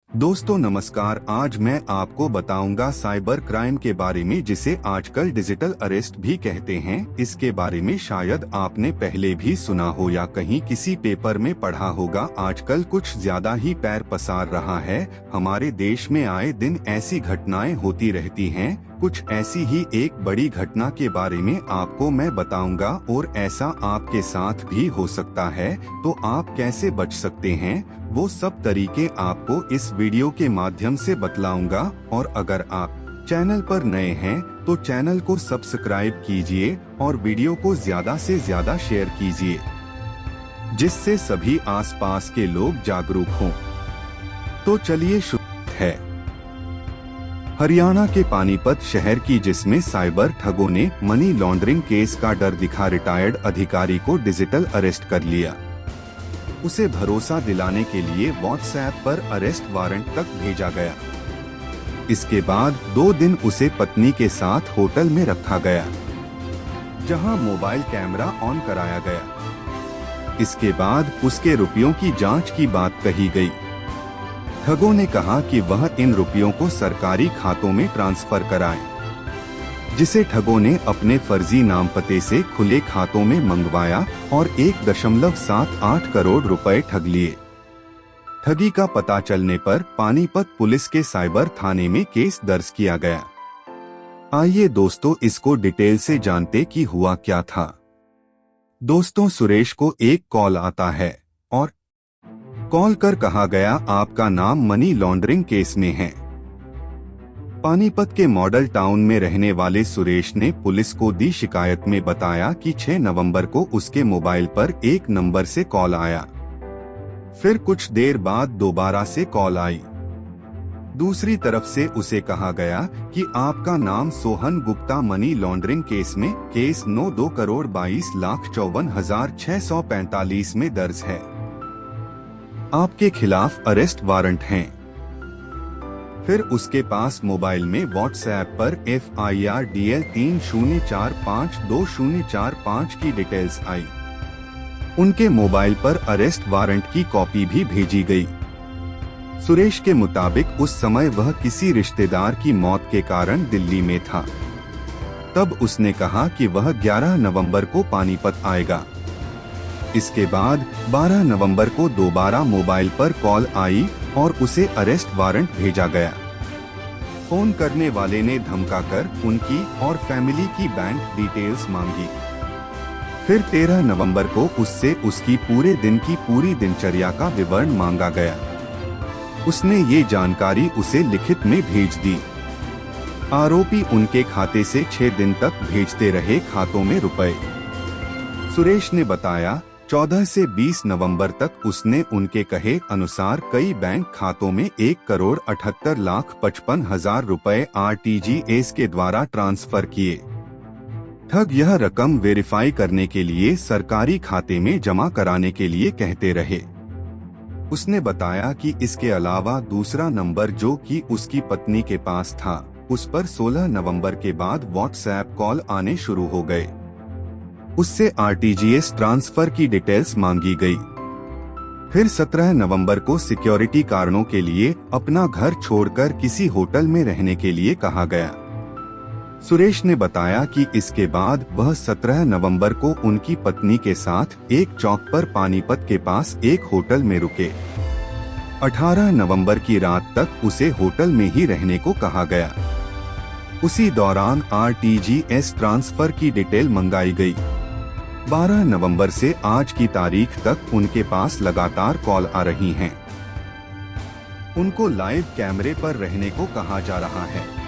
दोस्तों नमस्कार। आज मैं आपको बताऊंगा साइबर क्राइम के बारे में, जिसे आजकल डिजिटल अरेस्ट भी कहते हैं। इसके बारे में शायद आपने पहले भी सुना हो या कहीं किसी पेपर में पढ़ा होगा। आजकल कुछ ज्यादा ही पैर पसार रहा है। हमारे देश में आए दिन ऐसी घटनाएं होती रहती हैं। कुछ ऐसी ही एक बड़ी घटना के बारे में आपको मैं बताऊंगा और ऐसा आपके साथ भी हो सकता है। तो आप कैसे बच सकते हैं, वो सब तरीके आपको इस वीडियो के माध्यम से बतलाऊंगा। और अगर आप चैनल पर नए हैं तो चैनल को सब्सक्राइब कीजिए और वीडियो को ज्यादा से ज्यादा शेयर कीजिए, जिससे सभी आसपास के लोग जागरूक हों। तो चलिए शुरू है। हरियाणा के पानीपत शहर की, जिसमें साइबर ठगों ने मनी लॉन्ड्रिंग केस का डर दिखा रिटायर्ड अधिकारी को डिजिटल अरेस्ट कर लिया। उसे भरोसा दिलाने के लिए व्हाट्सएप पर अरेस्ट वारंट तक भेजा गया। इसके बाद 2 दिन उसे पत्नी के साथ होटल में रखा गया, जहां मोबाइल कैमरा ऑन कराया गया। इसके बाद उसके रुपयों की जांच की बात कही गई। ठगों ने कहा कि वह इन रुपयों को सरकारी खातों में ट्रांसफर कराएं, जिसे ठगों ने अपने फर्जी नाम पते से खुले खातों में मंगवाया और 1.78 करोड़ रुपए ठग लिए। ठगी का पता चलने पर पानीपत पुलिस के साइबर थाने में केस दर्ज किया गया। आइए दोस्तों इसको डिटेल से जानते कि हुआ क्या था। दोस्तों, सुरेश को एक कॉल आता है और कॉल कर कहा गया आपका नाम मनी लॉन्ड्रिंग केस में है। पानीपत के मॉडल टाउन में रहने वाले सुरेश ने पुलिस को दी शिकायत में बताया कि 6 नवंबर को उसके मोबाइल पर एक नंबर से कॉल आया। फिर कुछ देर बाद दोबारा से कॉल आई। दूसरी तरफ से उसे कहा गया कि आपका नाम Sohan Gupta money laundering case में केस 9,22,52,645 में दर्ज है। आपके खिलाफ अरेस्ट वारंट हैं। फिर उसके पास मोबाइल में व्हाट्सएप पर FIRDL 30452045 की डिटेल्स आई। उनके मोबाइल पर अरेस्ट वारंट की कॉपी भी भेजी गई। सुरेश के मुताबिक उस समय वह किसी रिश्तेदार की मौत के कारण दिल्ली में था। तब उसने कहा कि वह 11 नवंबर को पानीपत आएगा। इसके बाद 12 नवंबर को दोबारा मोबाइल पर कॉल आई और उसे अरेस्ट वारंट भेजा गया। फोन करने वाले ने धमकाकर उनकी और फैमिली की बैंक डिटेल्स मांगी। फिर 13 नवंबर को उससे उसकी पूरे दिन की पूरी दिनचर्या का विवरण मांगा गया। उसने ये जानकारी उसे लिखित में भेज दी। आरोपी उनके खाते से 6 दिन तक भेजते रहे खातों में रुपए। सुरेश ने बताया 14 से 20 नवंबर तक उसने उनके कहे अनुसार कई बैंक खातों में 1,78,55,000 रुपए RTGS के द्वारा ट्रांसफर किए। ठग यह रकम वेरीफाई करने के लिए सरकारी खाते में जमा कराने के लिए कहते रहे। उसने बताया कि इसके अलावा दूसरा नंबर जो कि उसकी पत्नी के पास था, उस पर 16 नवंबर के बाद व्हाट्सएप कॉल आने शुरू हो गए। उससे RTGS ट्रांसफर की डिटेल्स मांगी गई। फिर 17 नवंबर को सिक्योरिटी कारणों के लिए अपना घर छोड़कर किसी होटल में रहने के लिए कहा गया। सुरेश ने बताया कि इसके बाद वह 17 नवंबर को उनकी पत्नी के साथ एक चौक पर पानीपत के पास एक होटल में रुके। 18 नवंबर की रात तक उसे होटल में ही रहने को कहा गया। उसी दौरान RTGS ट्रांसफर की डिटेल मंगाई गई। 12 नवंबर से आज की तारीख तक उनके पास लगातार कॉल आ रही हैं। उनको लाइव कैमरे पर रहने को कहा जा रहा है।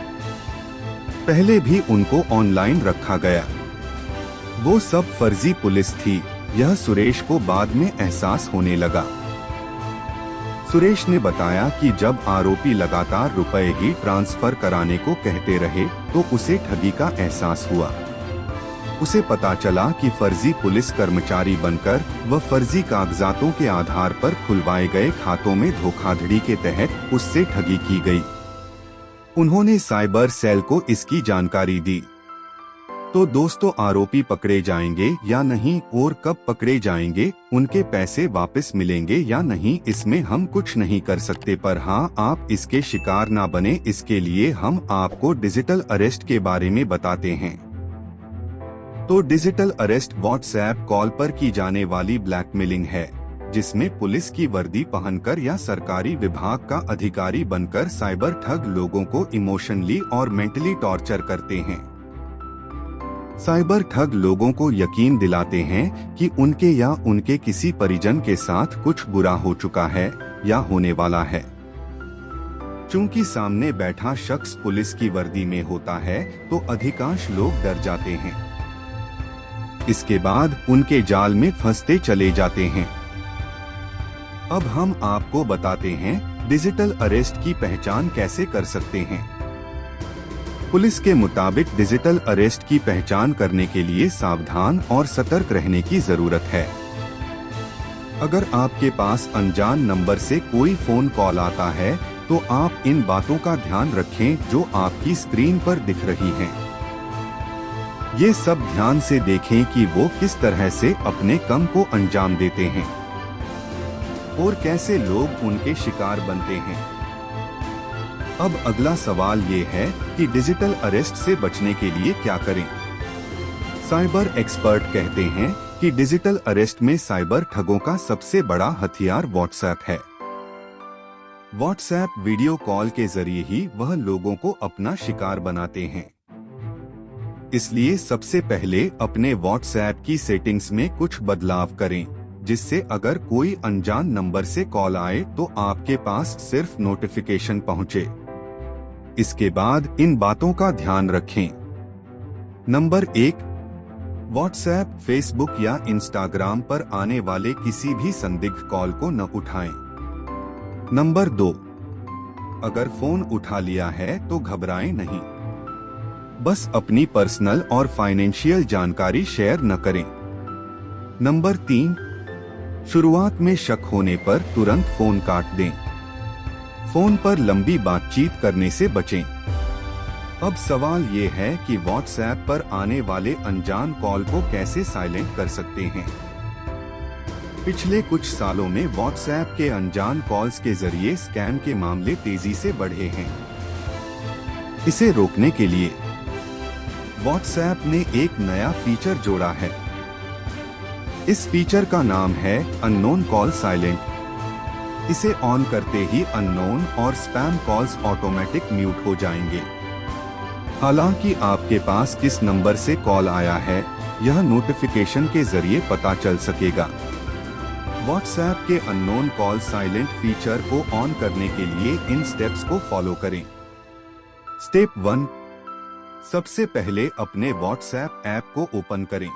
पहले भी उनको ऑनलाइन रखा गया। वो सब फर्जी पुलिस थी, यह सुरेश को बाद में एहसास होने लगा। सुरेश ने बताया कि जब आरोपी लगातार रुपए ही ट्रांसफर कराने को कहते रहे तो उसे ठगी का एहसास हुआ। उसे पता चला कि फर्जी पुलिस कर्मचारी बनकर व फर्जी कागजातों के आधार पर खुलवाए गए खातों में धोखाधड़ी के तहत उससे ठगी की गई। उन्होंने साइबर सेल को इसकी जानकारी दी। तो दोस्तों, आरोपी पकड़े जाएंगे या नहीं और कब पकड़े जाएंगे, उनके पैसे वापस मिलेंगे या नहीं, इसमें हम कुछ नहीं कर सकते। पर हाँ, आप इसके शिकार ना बने, इसके लिए हम आपको डिजिटल अरेस्ट के बारे में बताते हैं। तो डिजिटल अरेस्ट व्हाट्सएप कॉल पर की जाने वाली ब्लैकमेलिंग है, जिसमें पुलिस की वर्दी पहनकर या सरकारी विभाग का अधिकारी बनकर साइबर ठग लोगों को इमोशनली और मेंटली टॉर्चर करते हैं। साइबर ठग लोगों को यकीन दिलाते हैं कि उनके या उनके किसी परिजन के साथ कुछ बुरा हो चुका है या होने वाला है। चूंकि सामने बैठा शख्स पुलिस की वर्दी में होता है, तो अधिकांश लोग डर जाते हैं। इसके बाद उनके जाल में फंसते चले जाते हैं। अब हम आपको बताते हैं डिजिटल अरेस्ट की पहचान कैसे कर सकते हैं। पुलिस के मुताबिक डिजिटल अरेस्ट की पहचान करने के लिए सावधान और सतर्क रहने की जरूरत है। अगर आपके पास अनजान नंबर से कोई फोन कॉल आता है, तो आप इन बातों का ध्यान रखें जो आपकी स्क्रीन पर दिख रही हैं। ये सब ध्यान से देखें कि वो किस तरह से अपने काम को अंजाम देते हैं और कैसे लोग उनके शिकार बनते हैं। अब अगला सवाल ये है कि डिजिटल अरेस्ट से बचने के लिए क्या करें। साइबर एक्सपर्ट कहते हैं कि डिजिटल अरेस्ट में साइबर ठगों का सबसे बड़ा हथियार व्हाट्सएप है। व्हाट्सएप वीडियो कॉल के जरिए ही वह लोगों को अपना शिकार बनाते हैं। इसलिए सबसे पहले अपने व्हाट्सएप की सेटिंग्स में कुछ बदलाव करें, जिससे अगर कोई अनजान नंबर से कॉल आए तो आपके पास सिर्फ नोटिफिकेशन पहुंचे। इसके बाद इन बातों का ध्यान रखें। नंबर 1, व्हाट्सएप, फेसबुक या इंस्टाग्राम पर आने वाले किसी भी संदिग्ध कॉल को न उठाएं। नंबर 2, अगर फोन उठा लिया है तो घबराएं नहीं, बस अपनी पर्सनल और फाइनेंशियल जानकारी शेयर न करें। नंबर 3, शुरुआत में शक होने पर तुरंत फोन काट दें। फोन पर लंबी बातचीत करने से बचें। अब सवाल ये है कि व्हाट्सएप पर आने वाले अनजान कॉल को कैसे साइलेंट कर सकते हैं। पिछले कुछ सालों में व्हाट्सएप के अनजान कॉल्स के जरिए स्कैम के मामले तेजी से बढ़े हैं। इसे रोकने के लिए व्हाट्सएप ने एक नया फीचर जोड़ा है। इस फीचर का नाम है अननोन कॉल साइलेंट। इसे ऑन करते ही अननोन और स्पैम कॉल्स ऑटोमेटिक म्यूट हो जाएंगे। हालांकि आपके पास किस नंबर से कॉल आया है, यह नोटिफिकेशन के जरिए पता चल सकेगा। व्हाट्सएप के अननोन कॉल साइलेंट फीचर को ऑन करने के लिए इन स्टेप्स को फॉलो करें। स्टेप 1, सबसे पहले अपने व्हाट्सएप ऐप को ओपन करें।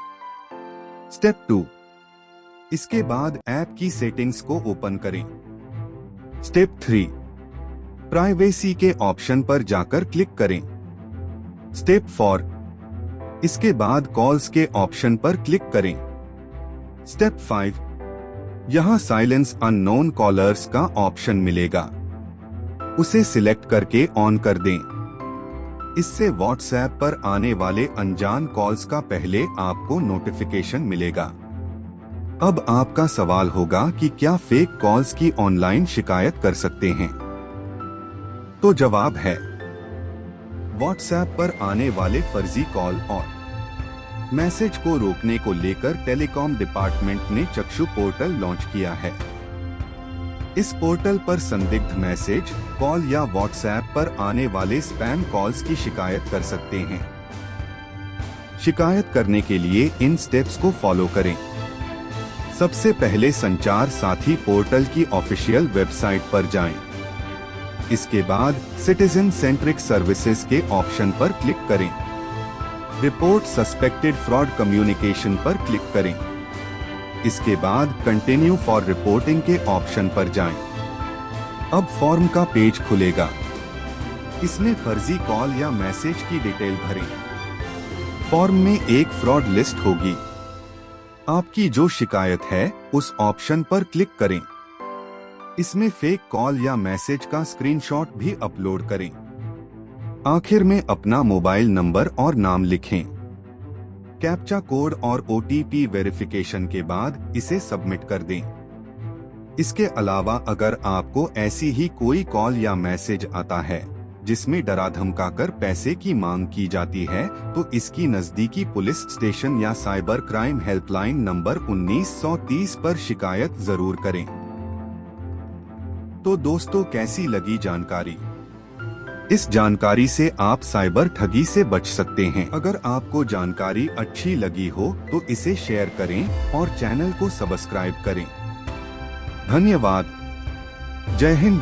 स्टेप 2, इसके बाद ऐप की सेटिंग्स को ओपन करें। स्टेप 3, प्राइवेसी के ऑप्शन पर जाकर क्लिक करें। स्टेप 4, इसके बाद कॉल्स के ऑप्शन पर क्लिक करें। स्टेप 5, यहाँ साइलेंस अननोन कॉलर्स का ऑप्शन मिलेगा, उसे सिलेक्ट करके ऑन कर दें। इससे व्हाट्सएप पर आने वाले अनजान कॉल्स का पहले आपको नोटिफिकेशन मिलेगा। अब आपका सवाल होगा कि क्या फेक कॉल्स की ऑनलाइन शिकायत कर सकते हैं? तो जवाब है, व्हाट्सएप पर आने वाले फर्जी कॉल और मैसेज को रोकने को लेकर टेलीकॉम डिपार्टमेंट ने चक्षु पोर्टल लॉन्च किया है। इस पोर्टल पर संदिग्ध मैसेज, कॉल या व्हाट्सएप पर आने वाले स्पैम कॉल्स की शिकायत कर सकते हैं। शिकायत करने के लिए इन स्टेप्स को फॉलो करें। सबसे पहले संचार साथी पोर्टल की ऑफिशियल वेबसाइट पर जाएं। इसके बाद सिटीजन सेंट्रिक सर्विसेज के ऑप्शन पर क्लिक करें। रिपोर्ट सस्पेक्टेड फ्रॉड कम्युनिकेशन पर क्लिक करें। इसके बाद कंटिन्यू फॉर रिपोर्टिंग के ऑप्शन पर जाएं। अब फॉर्म का पेज खुलेगा। इसमें फर्जी कॉल या मैसेज की डिटेल भरें। फॉर्म में एक फ्रॉड लिस्ट होगी। आपकी जो शिकायत है उस ऑप्शन पर क्लिक करें। इसमें फेक कॉल या मैसेज का स्क्रीनशॉट भी अपलोड करें। आखिर में अपना मोबाइल नंबर और नाम लिखें। कैप्चा कोड और OTP वेरिफिकेशन के बाद इसे सबमिट कर दें। इसके अलावा अगर आपको ऐसी ही कोई कॉल या मैसेज आता है जिसमें डरा धमकाकर पैसे की मांग की जाती है, तो इसकी नजदीकी पुलिस स्टेशन या साइबर क्राइम हेल्पलाइन नंबर 1930 पर शिकायत जरूर करें। तो दोस्तों, कैसी लगी जानकारी? इस जानकारी से आप साइबर ठगी से बच सकते हैं। अगर आपको जानकारी अच्छी लगी हो तो इसे शेयर करें और चैनल को सब्सक्राइब करें। धन्यवाद। जय हिंद।